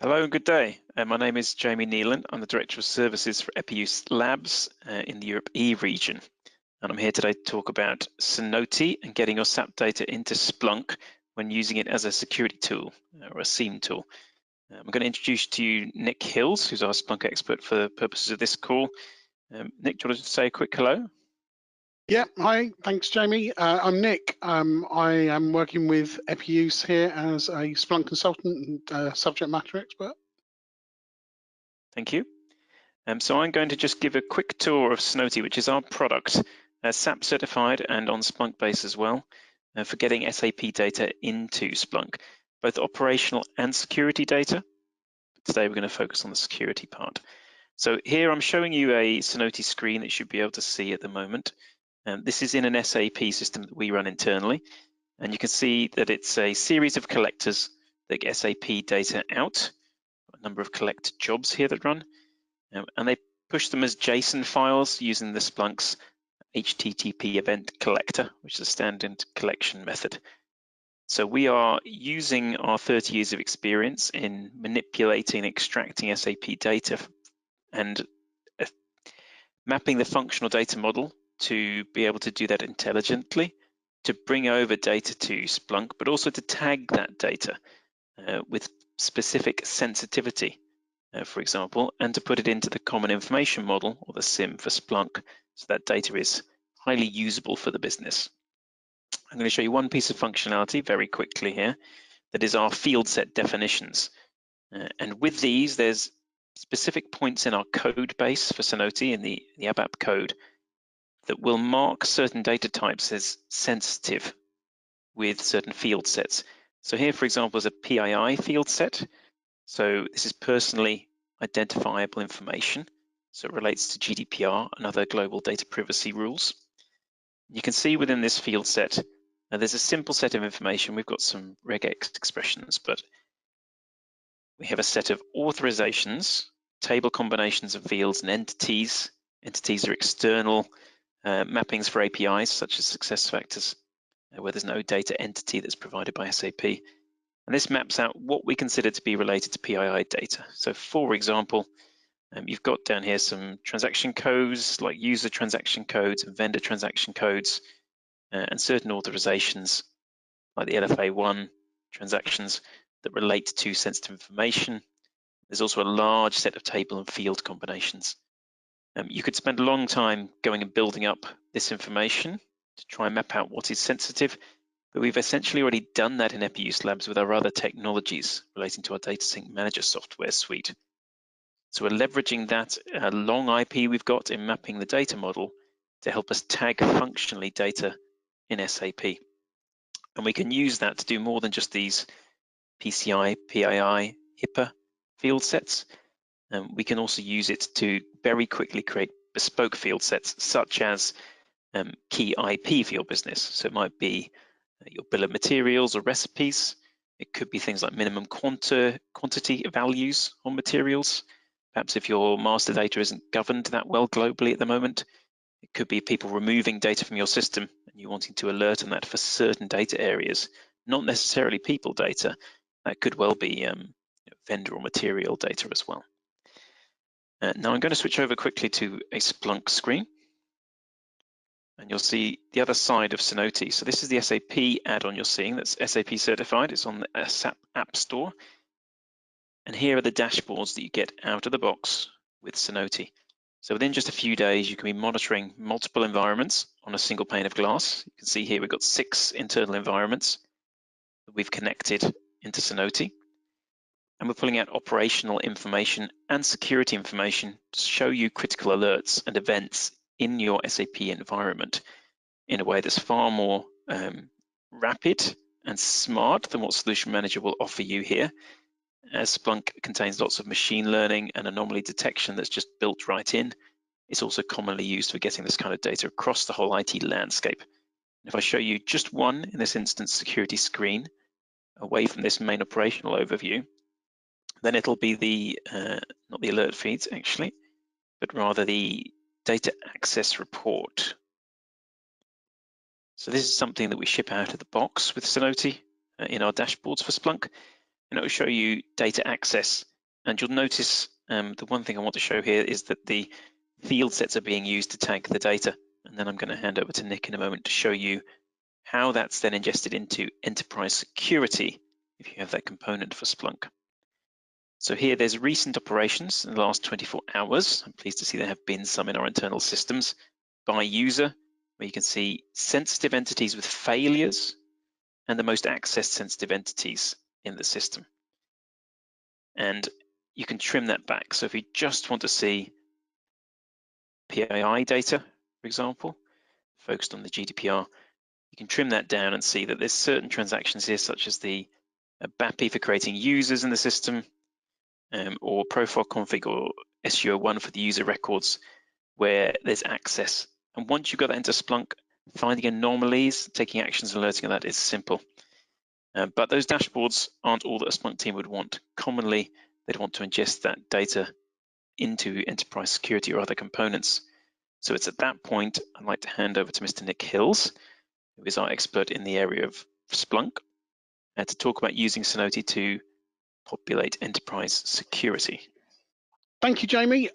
Hello and good day. My name is Jamie Neelan. I'm the Director of Services for Epiuse Labs in the Europe E region. And I'm here today to talk about Cenoti and getting your SAP data into Splunk when using it as a security tool or a SIEM tool. I'm going to introduce to you Nick Hills, who's our Splunk expert for the purposes of this call. Nick, do you want to say a quick hello? Yeah, hi, thanks Jamie. I'm Nick. I am working with Epiuse here as a Splunk consultant and subject matter expert. Thank you. So I'm going to just give a quick tour of Cenoti, which is our product, SAP certified and on Splunk base as well, for getting SAP data into Splunk, both operational and security data. Today we're going to focus on the security part. So here I'm showing you a Cenoti screen that you should be able to see at the moment. This is in an SAP system that we run internally. And you can see that it's a series of collectors that get SAP data out, a number of collect jobs here that run. And they push them as JSON files using the Splunk's HTTP event collector, which is a standard collection method. So we are using our 30 years of experience in manipulating and extracting SAP data and mapping the functional data model to be able to do that intelligently, to bring over data to Splunk, but also to tag that data with specific sensitivity. For example, and to put it into the common information model, or the SIM for Splunk, so that data is highly usable for the business. I'm going to show you one piece of functionality very quickly here, that is our field set definitions. And with these, there's specific points in our code base for Cenoti in the ABAP code that will mark certain data types as sensitive with certain field sets. So here, for example, is a PII field set. So this is personally identifiable information. So it relates to GDPR and other global data privacy rules. You can see within this field set, there's a simple set of information. We've got some regex expressions, but we have a set of authorizations, table combinations of fields and entities. Entities are external mappings for APIs, such as SuccessFactors, where there's no data entity that's provided by SAP. And this maps out what we consider to be related to PII data. So for example, you've got down here some transaction codes like user transaction codes and vendor transaction codes and certain authorizations like the LFA1 transactions that relate to sensitive information. There's also a large set of table and field combinations. You could spend a long time going and building up this information to try and map out what is sensitive, but we've essentially already done that in Epiuse Labs with our other technologies relating to our Data Sync Manager software suite. So we're leveraging that long IP we've got in mapping the data model to help us tag functionally data in SAP. And we can use that to do more than just these PCI, PII, HIPAA field sets. We can also use it to very quickly create bespoke field sets, such as key IP for your business. So it might be your bill of materials or recipes. It could be things like minimum quantity values on materials. Perhaps if your master data isn't governed that well globally at the moment, it could be people removing data from your system and you wanting to alert on that for certain data areas, not necessarily people data. That could well be vendor or material data as well. Now I'm going to switch over quickly to a Splunk screen. And you'll see the other side of Cenoti. So this is the SAP add-on you're seeing that's SAP certified. It's on the SAP App Store. And here are the dashboards that you get out of the box with Cenoti. So within just a few days, you can be monitoring multiple environments on a single pane of glass. You can see here we've got 6 internal environments that we've connected into Cenoti. And we're pulling out operational information and security information to show you critical alerts and events in your SAP environment in a way that's far more rapid and smart than what Solution Manager will offer you here, as Splunk contains lots of machine learning and anomaly detection that's just built right in. It's also commonly used for getting this kind of data across the whole IT landscape. And if I show you just one, in this instance, security screen, away from this main operational overview, then it'll be the, not the alert feeds actually, but rather the data access report. So this is something that we ship out of the box with Cenoti in our dashboards for Splunk. and it will show you data access. And you'll notice the one thing I want to show here is that the field sets are being used to tag the data. And then I'm going to hand over to Nick in a moment to show you how that's then ingested into enterprise security if you have that component for Splunk. So here there's recent operations in the last 24 hours. I'm pleased to see there have been some in our internal systems by user, where you can see sensitive entities with failures and the most accessed sensitive entities in the system. And you can trim that back. So if you just want to see PII data, for example, focused on the GDPR, you can trim that down and see that there's certain transactions here, such as the BAPI for creating users in the system, or profile config or SUO1 for the user records, where there's access. And once you've got that into Splunk, finding anomalies, taking actions, alerting on that is simple. But those dashboards aren't all that a Splunk team would want. Commonly, they'd want to ingest that data into enterprise security or other components. So it's at that point I'd like to hand over to Mr. Nick Hills, who is our expert in the area of Splunk, to talk about using Cenoti to populate enterprise security. Thank you, Jamie.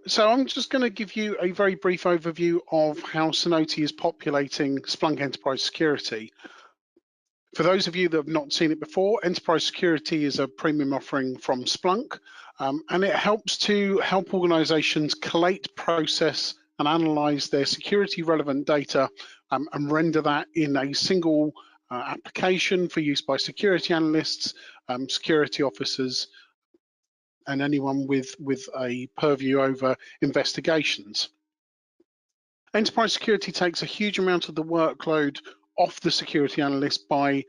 So I'm just going to give you a very brief overview of how Cenoti is populating Splunk Enterprise Security. For those of you that have not seen it before, Enterprise Security is a premium offering from Splunk, and it helps organizations collate, process, and analyze their security relevant data and render that in a single application for use by security analysts, security officers, and anyone with a purview over investigations. Enterprise security takes a huge amount of the workload off the security analyst by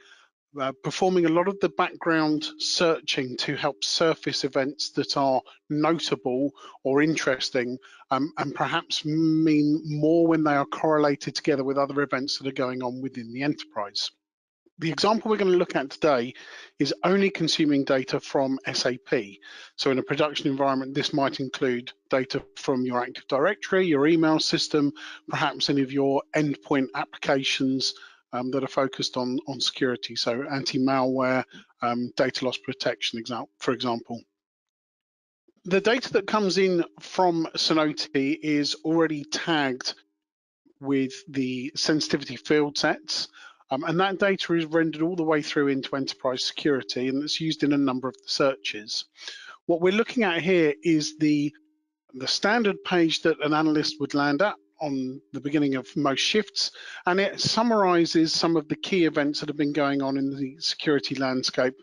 performing a lot of the background searching to help surface events that are notable or interesting, and perhaps mean more when they are correlated together with other events that are going on within the enterprise. The example we're going to look at today is only consuming data from SAP. So in a production environment, this might include data from your Active Directory, your email system, perhaps any of your endpoint applications that are focused on security, so anti-malware, data loss protection, for example. The data that comes in from Cenoti is already tagged with the sensitivity field sets, and that data is rendered all the way through into enterprise security, and it's used in a number of the searches. What we're looking at here is the standard page that an analyst would land at on the beginning of most shifts, and it summarizes some of the key events that have been going on in the security landscape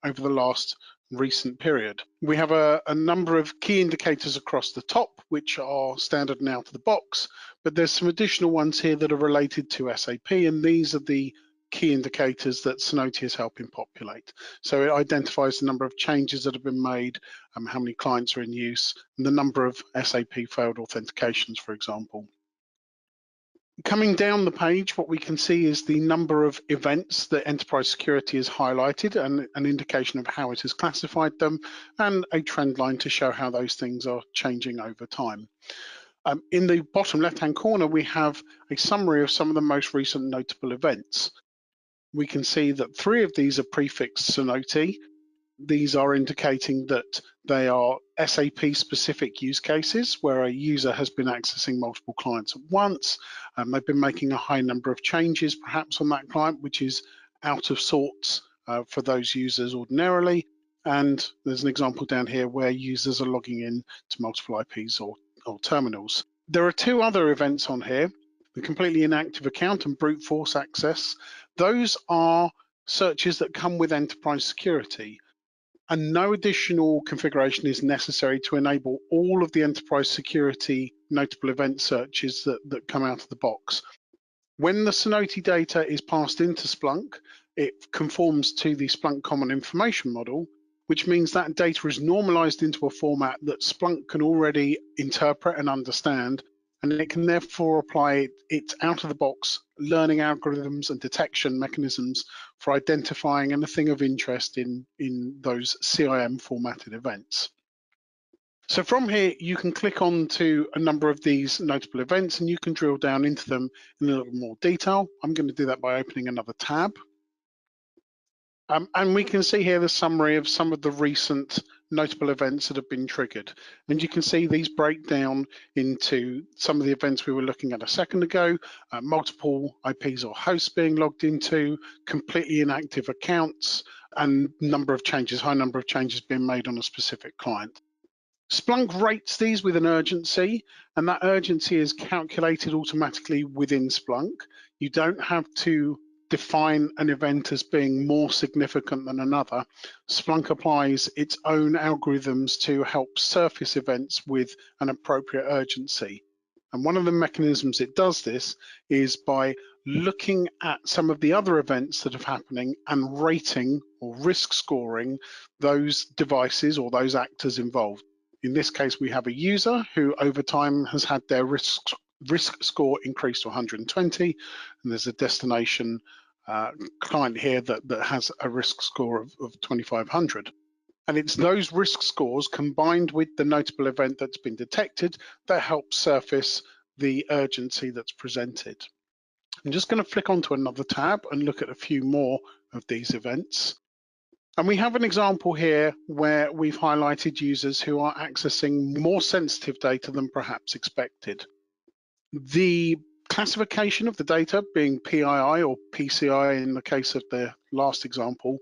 over the last recent period. We have a number of key indicators across the top, which are standard and out of the box, but there's some additional ones here that are related to SAP, and these are the key indicators that Cenoti is helping populate. So it identifies the number of changes that have been made, how many clients are in use, and the number of SAP failed authentications, for example. Coming down the page, what we can see is the number of events that enterprise security has highlighted, and an indication of how it has classified them, and a trend line to show how those things are changing over time. In the bottom left-hand corner, we have a summary of some of the most recent notable events. We can see that 3 of these are prefixed Cenoti. These are indicating that they are SAP specific use cases where a user has been accessing multiple clients at once. They've been making a high number of changes perhaps on that client, which is out of sorts for those users ordinarily. And there's an example down here where users are logging in to multiple IPs or terminals. There are 2 other events on here, the completely inactive account and brute force access. Those are searches that come with enterprise security, and no additional configuration is necessary to enable all of the enterprise security notable event searches that come out of the box. When the Cenoti data is passed into Splunk, it conforms to the Splunk Common Information Model, which means that data is normalized into a format that Splunk can already interpret and understand, and it can therefore apply its out-of-the-box learning algorithms and detection mechanisms for identifying anything of interest in those CIM formatted events. So from here, you can click on to a number of these notable events and you can drill down into them in a little more detail. I'm going to do that by opening another tab. And we can see here the summary of some of the recent notable events that have been triggered. And you can see these break down into some of the events we were looking at a second ago, multiple IPs or hosts being logged into, completely inactive accounts, and number of changes, high number of changes being made on a specific client. Splunk rates these with an urgency, and that urgency is calculated automatically within Splunk. You don't have to define an event as being more significant than another. Splunk applies its own algorithms to help surface events with an appropriate urgency. And one of the mechanisms it does this is by looking at some of the other events that are happening and rating or risk scoring those devices or those actors involved. In this case, we have a user who over time has had their risk score increased to 120, and there's a destination client here that has a risk score of 2500. And it's those risk scores combined with the notable event that's been detected that help surface the urgency that's presented. I'm just going to flick onto another tab and look at a few more of these events. And we have an example here where we've highlighted users who are accessing more sensitive data than perhaps expected. The classification of the data, being PII or PCI in the case of the last example,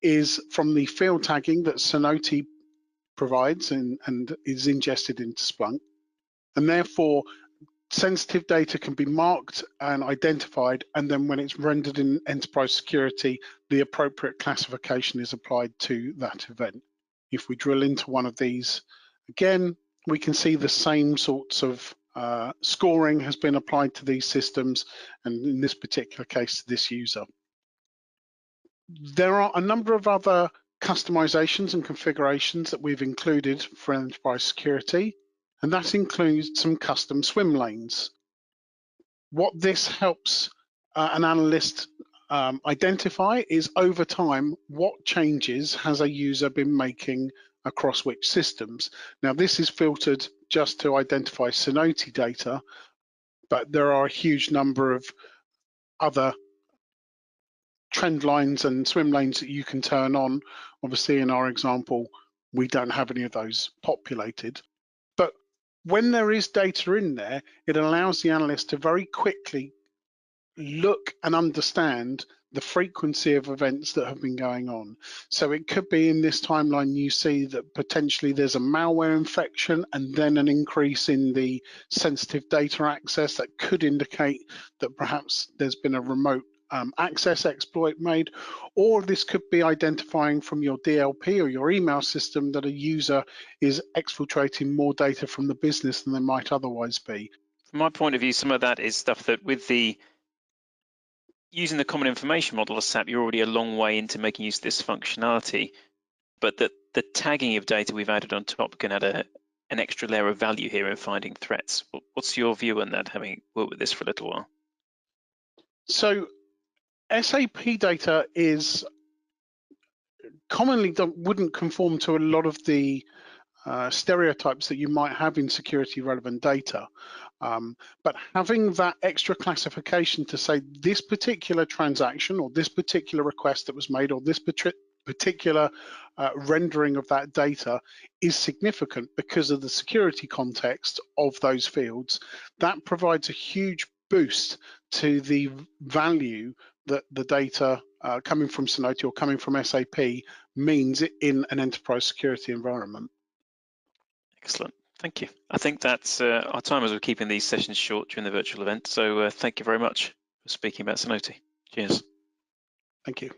is from the field tagging that Cenoti provides and is ingested into Splunk. And therefore, sensitive data can be marked and identified, and then when it's rendered in enterprise security, the appropriate classification is applied to that event. If we drill into one of these, again, we can see the same sorts of scoring has been applied to these systems, and in this particular case, this user. There are a number of other customizations and configurations that we've included for enterprise security, and that includes some custom swim lanes. What this helps an analyst identify is over time, what changes has a user been making across which systems. Now, this is filtered just to identify Cenoti data, but there are a huge number of other trend lines and swim lanes that you can turn on. Obviously, in our example, we don't have any of those populated. But when there is data in there, it allows the analyst to very quickly look and understand the frequency of events that have been going on. So it could be in this timeline you see that potentially there's a malware infection and then an increase in the sensitive data access that could indicate that perhaps there's been a remote access exploit made, or this could be identifying from your DLP or your email system that a user is exfiltrating more data from the business than they might otherwise be. From my point of view, some of that is stuff that with the using the common information model of SAP, you're already a long way into making use of this functionality, but the tagging of data we've added on top can add an extra layer of value here in finding threats. What's your view on that, having worked with this for a little while? So SAP data is commonly wouldn't conform to a lot of the stereotypes that you might have in security relevant data. But having that extra classification to say this particular transaction or this particular request that was made or this particular rendering of that data is significant because of the security context of those fields, that provides a huge boost to the value that the data coming from Cenoti or coming from SAP means in an enterprise security environment. Excellent, thank you. I think that's our time as we're keeping these sessions short during the virtual event. So thank you very much for speaking about Cenoti. Cheers. Thank you.